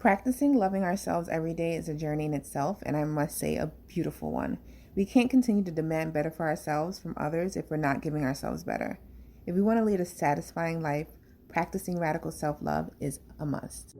Practicing loving ourselves every day is a journey in itself, and I must say, a beautiful one. We can't continue to demand better for ourselves from others if we're not giving ourselves better. If we want to lead a satisfying life, practicing radical self-love is a must.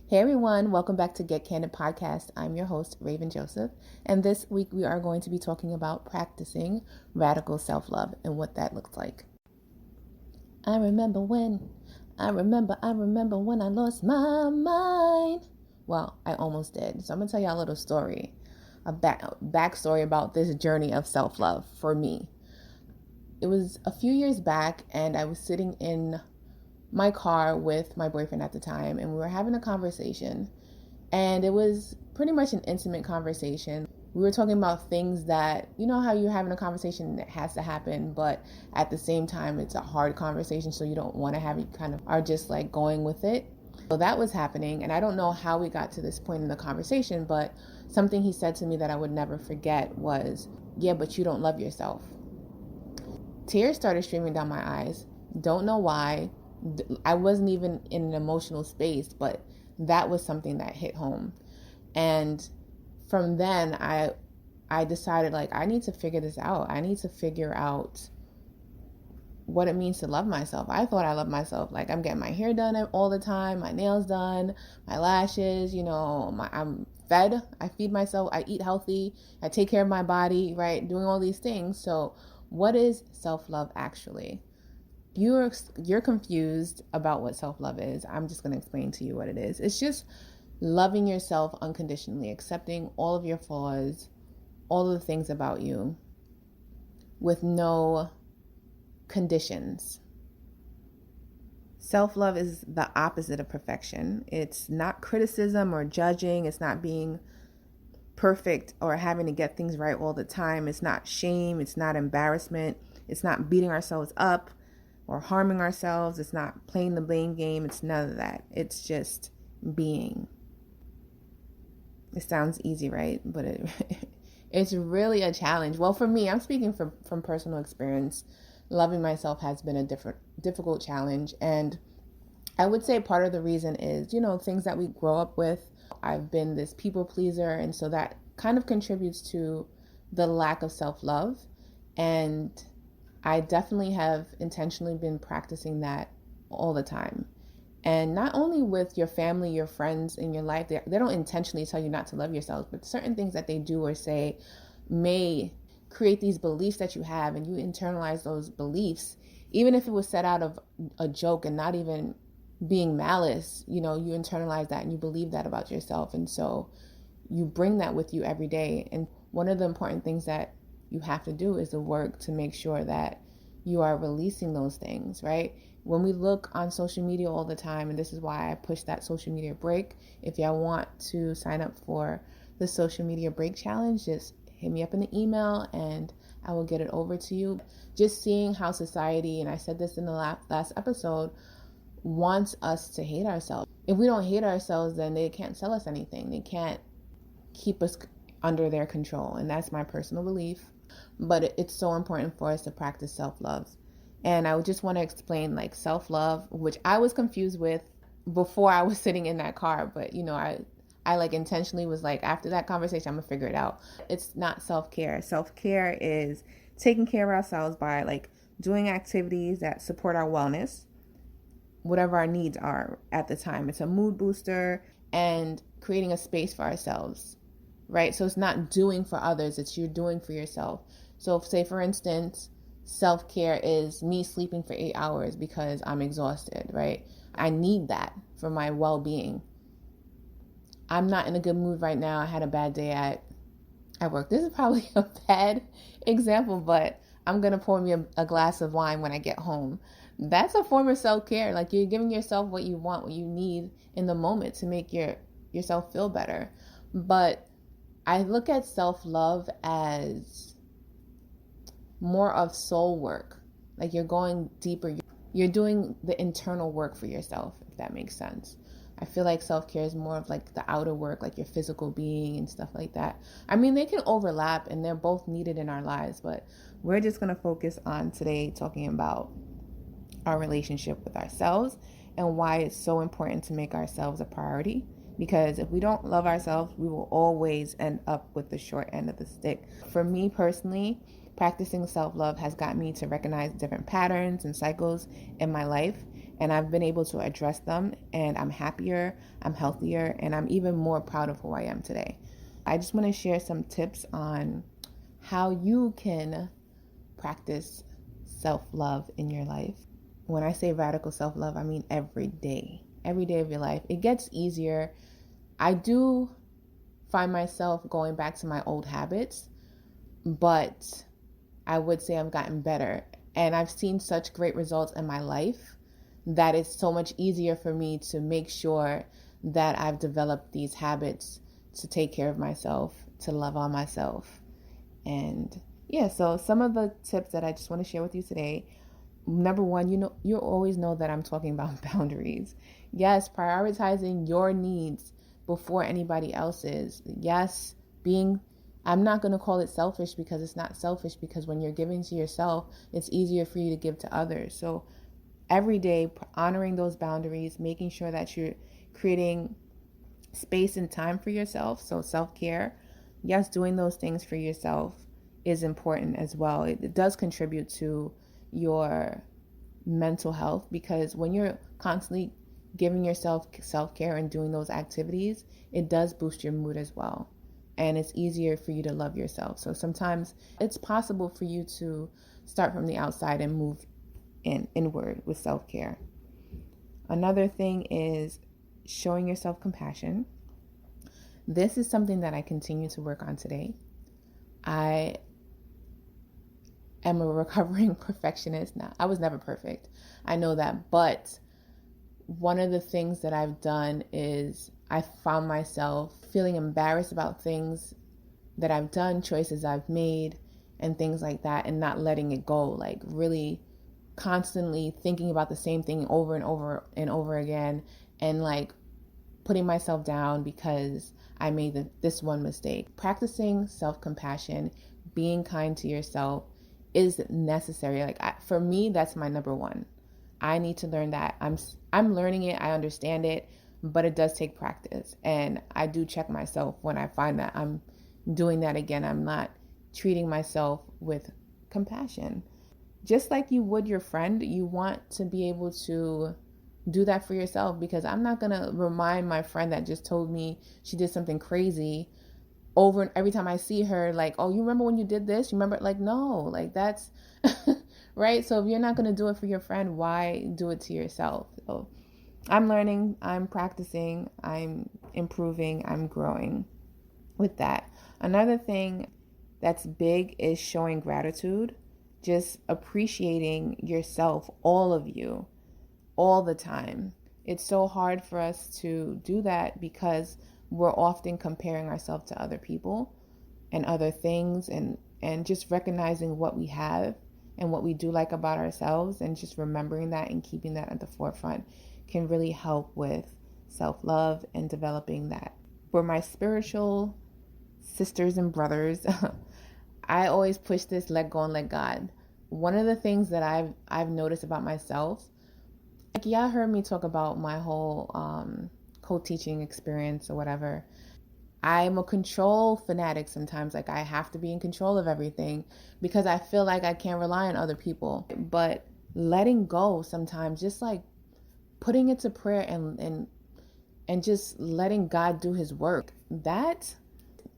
Hey everyone, welcome back to Get Candid Podcast. I'm your host, Ravin Joseph, and this week we are going to be talking about practicing radical self-love and what that looks like. I remember when I lost my mind. Well, I almost did. So I'm going to tell you a little story, a backstory about this journey of self-love for me. It was a few years back, and I was sitting in my car with my boyfriend at the time, and we were having a conversation, and it was pretty much an intimate conversation. We were talking about things that, you know how you're having a conversation that has to happen, but at the same time it's a hard conversation, so you don't want to have, you kind of are just like going with it. So that was happening, and I don't know how we got to this point in the conversation, but something he said to me that I would never forget was, "Yeah, but you don't love yourself." Tears started streaming down my eyes. Don't know why. I wasn't even in an emotional space, but that was something that hit home. And from then I decided, like, I need to figure this out. I need to figure out what it means to love myself. I thought I loved myself. Like, I'm getting my hair done all the time, my nails done, my lashes, I'm fed. I feed myself. I eat healthy. I take care of my body, right? Doing all these things. So what is self-love actually? You're confused about what self-love is. I'm just going to explain to you what it is. It's just loving yourself unconditionally, accepting all of your flaws, all of the things about you with no conditions. Self-love is the opposite of perfection. It's not criticism or judging. It's not being perfect or having to get things right all the time. It's not shame. It's not embarrassment. It's not beating ourselves up or harming ourselves. It's not playing the blame game. It's none of that. It's just being. It sounds easy, right? But it's really a challenge. Well, for me, I'm speaking from personal experience. Loving myself has been a difficult challenge. And I would say part of the reason is, things that we grow up with. I've been this people pleaser. And so that kind of contributes to the lack of self-love. And I definitely have intentionally been practicing that all the time. And not only with your family, your friends in your life, they don't intentionally tell you not to love yourselves, but certain things that they do or say may create these beliefs that you have, and you internalize those beliefs, even if it was set out of a joke and not even being malice. You internalize that and you believe that about yourself. And so you bring that with you every day. And one of the important things that you have to do is the work to make sure that you are releasing those things, right? When we look on social media all the time, and this is why I push that social media break. If y'all want to sign up for the social media break challenge, just hit me up in the email and I will get it over to you. Just seeing how society, and I said this in the last episode, wants us to hate ourselves. If we don't hate ourselves, then they can't sell us anything. They can't keep us under their control. And that's my personal belief. But it's so important for us to practice self-love. And I would just want to explain, like, self-love, which I was confused with before I was sitting in that car. But, I like intentionally was like, after that conversation, I'm going to figure it out. It's not self-care. Self-care is taking care of ourselves by, like, doing activities that support our wellness, whatever our needs are at the time. It's a mood booster and creating a space for ourselves, right? So it's not doing for others, it's you're doing for yourself. So say, for instance, self-care is me sleeping for 8 hours because I'm exhausted, right? I need that for my well-being. I'm not in a good mood right now. I had a bad day at work. This is probably a bad example, but I'm going to pour me a glass of wine when I get home. That's a form of self-care. Like, you're giving yourself what you want, what you need in the moment to make yourself feel better. But I look at self-love as more of soul work. Like, you're going deeper. You're doing the internal work for yourself, if that makes sense. I feel like self-care is more of like the outer work, like your physical being and stuff like that. I mean, they can overlap and they're both needed in our lives, but we're just going to focus on today talking about our relationship with ourselves and why it's so important to make ourselves a priority. Because if we don't love ourselves, we will always end up with the short end of the stick. For me personally, practicing self-love has got me to recognize different patterns and cycles in my life, and I've been able to address them, and I'm happier, I'm healthier, and I'm even more proud of who I am today. I just want to share some tips on how you can practice self-love in your life. When I say radical self-love, I mean every day of your life. It gets easier. I do find myself going back to my old habits, but I would say I've gotten better, and I've seen such great results in my life that it's so much easier for me to make sure that I've developed these habits to take care of myself, to love on myself. And yeah, so some of the tips that I just want to share with you today. Number one, you always know that I'm talking about boundaries. Yes, prioritizing your needs before anybody else's. Yes, I'm not going to call it selfish, because it's not selfish, because when you're giving to yourself, it's easier for you to give to others. So every day, honoring those boundaries, making sure that you're creating space and time for yourself. So self-care, yes, doing those things for yourself is important as well. It does contribute to your mental health, because when you're constantly giving yourself self-care and doing those activities, it does boost your mood as well. And it's easier for you to love yourself. So sometimes it's possible for you to start from the outside and move inward with self-care. Another thing is showing yourself compassion. This is something that I continue to work on today. I am a recovering perfectionist. Now, I was never perfect, I know that, but one of the things that I've done is I found myself feeling embarrassed about things that I've done, choices I've made, and things like that, and not letting it go, like really constantly thinking about the same thing over and over and over again, and like putting myself down because I made this one mistake. Practicing self-compassion, being kind to yourself is necessary. For me, that's my number one. I need to learn that. I'm learning it. I understand it, but it does take practice. And I do check myself when I find that I'm doing that again. I'm not treating myself with compassion. Just like you would your friend, you want to be able to do that for yourself, because I'm not going to remind my friend that just told me she did something crazy over and every time I see her, like, oh, you remember when you did this? You remember? Like, no, like that's right. So if you're not going to do it for your friend, why do it to yourself? So I'm learning, I'm practicing, I'm improving, I'm growing with that. Another thing that's big is showing gratitude, just appreciating yourself, all of you, all the time. It's so hard for us to do that because we're often comparing ourselves to other people and other things, and just recognizing what we have and what we do like about ourselves, and just remembering that and keeping that at the forefront can really help with self-love and developing that. For my spiritual sisters and brothers, I always push this let go and let God. One of the things that I've noticed about myself, like y'all heard me talk about my whole co-teaching experience or whatever. I'm a control fanatic sometimes. Like I have to be in control of everything because I feel like I can't rely on other people. But letting go sometimes, just like putting it to prayer and just letting God do his work. That,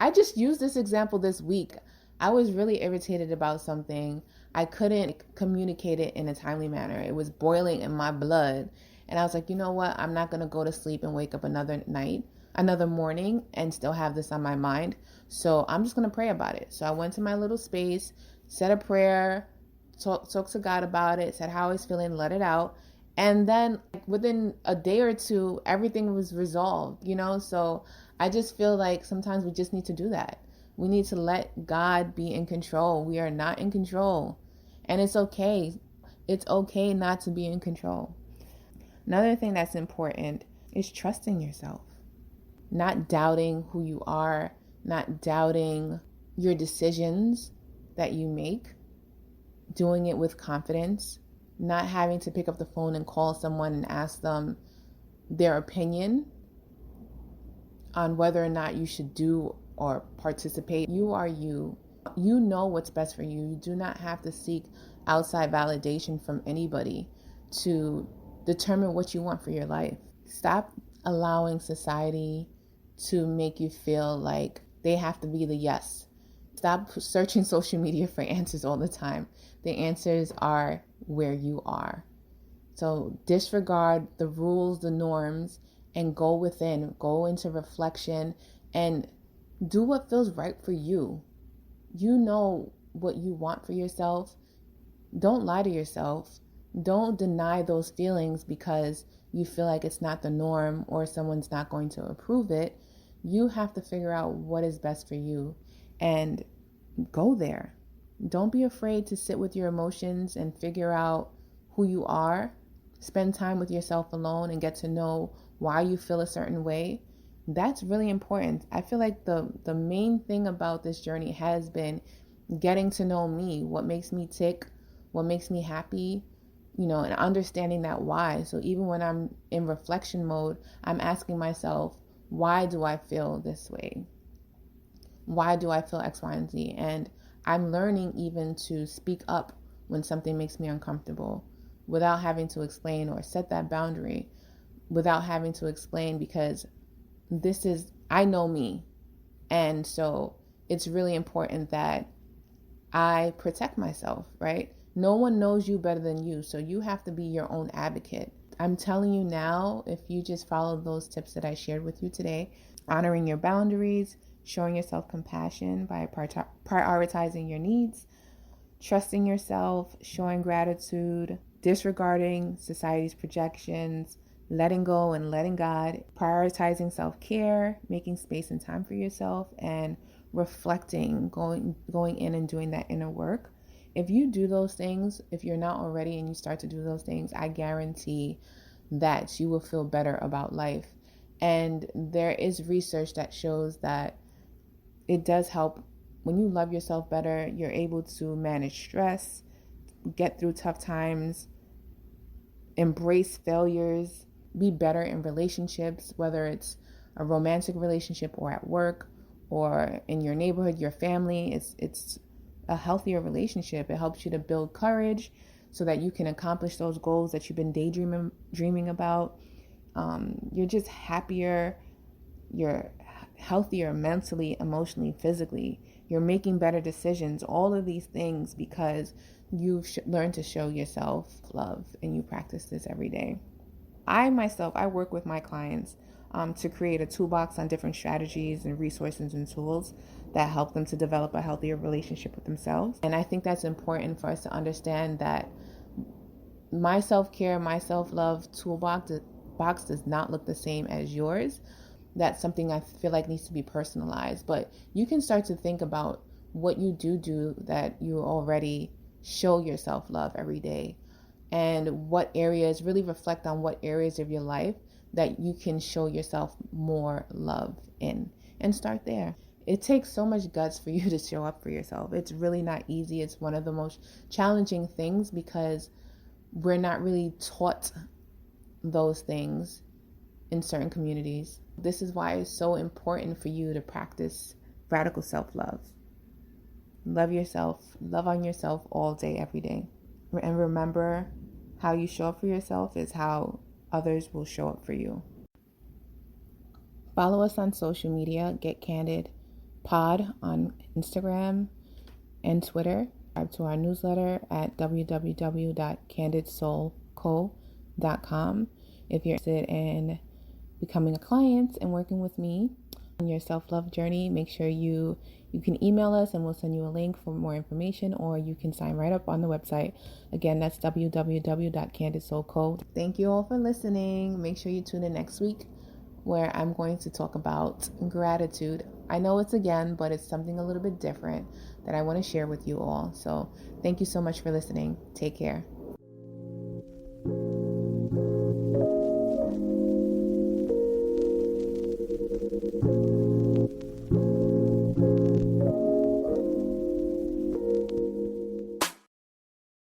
I just used this example this week. I was really irritated about something. I couldn't communicate it in a timely manner. It was boiling in my blood. And I was like, you know what? I'm not going to go to sleep and wake up another morning and still have this on my mind. So I'm just going to pray about it. So I went to my little space, said a prayer, talked to God about it, said how I was feeling, let it out. And then within a day or two, everything was resolved, So I just feel like sometimes we just need to do that. We need to let God be in control. We are not in control. And it's okay. It's okay not to be in control. Another thing that's important, It's trusting yourself, not doubting who you are, not doubting your decisions that you make, doing it with confidence, not having to pick up the phone and call someone and ask them their opinion on whether or not you should do or participate. You are you. You know what's best for you. You do not have to seek outside validation from anybody to determine what you want for your life. Stop allowing society to make you feel like they have to be the yes. Stop searching social media for answers all the time. The answers are where you are. So disregard the rules, the norms, and go within, go into reflection and do what feels right for you. You know what you want for yourself. Don't lie to yourself. Don't deny those feelings because you feel like it's not the norm or someone's not going to approve it. You have to figure out what is best for you and go there. Don't be afraid to sit with your emotions and figure out who you are. Spend time with yourself alone and get to know why you feel a certain way. That's really important. I feel like the main thing about this journey has been getting to know me, what makes me tick, what makes me happy, and understanding that why. So even when I'm in reflection mode, I'm asking myself, why do I feel this way? Why do I feel X, Y, and Z? And I'm learning even to speak up when something makes me uncomfortable without having to explain, or set that boundary without having to explain, because I know me. And so it's really important that I protect myself, right? No one knows you better than you. So you have to be your own advocate. I'm telling you now, if you just follow those tips that I shared with you today, honoring your boundaries, showing yourself compassion by prioritizing your needs, trusting yourself, showing gratitude, disregarding society's projections, letting go and letting God, prioritizing self-care, making space and time for yourself, and reflecting, going in and doing that inner work. If you do those things, if you're not already and you start to do those things, I guarantee that you will feel better about life. And there is research that shows that it does help. When you love yourself better, you're able to manage stress, get through tough times, embrace failures, be better in relationships, whether it's a romantic relationship or at work or in your neighborhood, your family. It's a healthier relationship. It helps you to build courage so that you can accomplish those goals that you've been dreaming about. You're just happier. You're healthier mentally, emotionally, physically. You're making better decisions. All of these things because you've learned to show yourself love, and you practice this every day. I work with my clients to create a toolbox on different strategies and resources and tools that help them to develop a healthier relationship with themselves. And I think that's important for us to understand that my self-care, my self-love toolbox does not look the same as yours. That's something I feel like needs to be personalized. But you can start to think about what you do that you already show yourself love every day, and what areas, really reflect on what areas of your life that you can show yourself more love in, and start there. It takes so much guts for you to show up for yourself. It's really not easy. It's one of the most challenging things because we're not really taught those things in certain communities. This is why it's so important for you to practice radical self-love. Love yourself, love on yourself all day, every day. And remember, how you show up for yourself is how others will show up for you. Follow us on social media, Get Candid Pod on Instagram and Twitter. Subscribe to our newsletter at www.candidsoulco.com. If you're interested in becoming a client and working with me on your self-love journey, make sure you can email us and we'll send you a link for more information, or you can sign right up on the website. Again, that's www.candidsoulco. Thank you all for listening. Make sure you tune in next week where I'm going to talk about gratitude. I know it's but it's something a little bit different that I want to share with you all. So thank you so much for listening. Take care.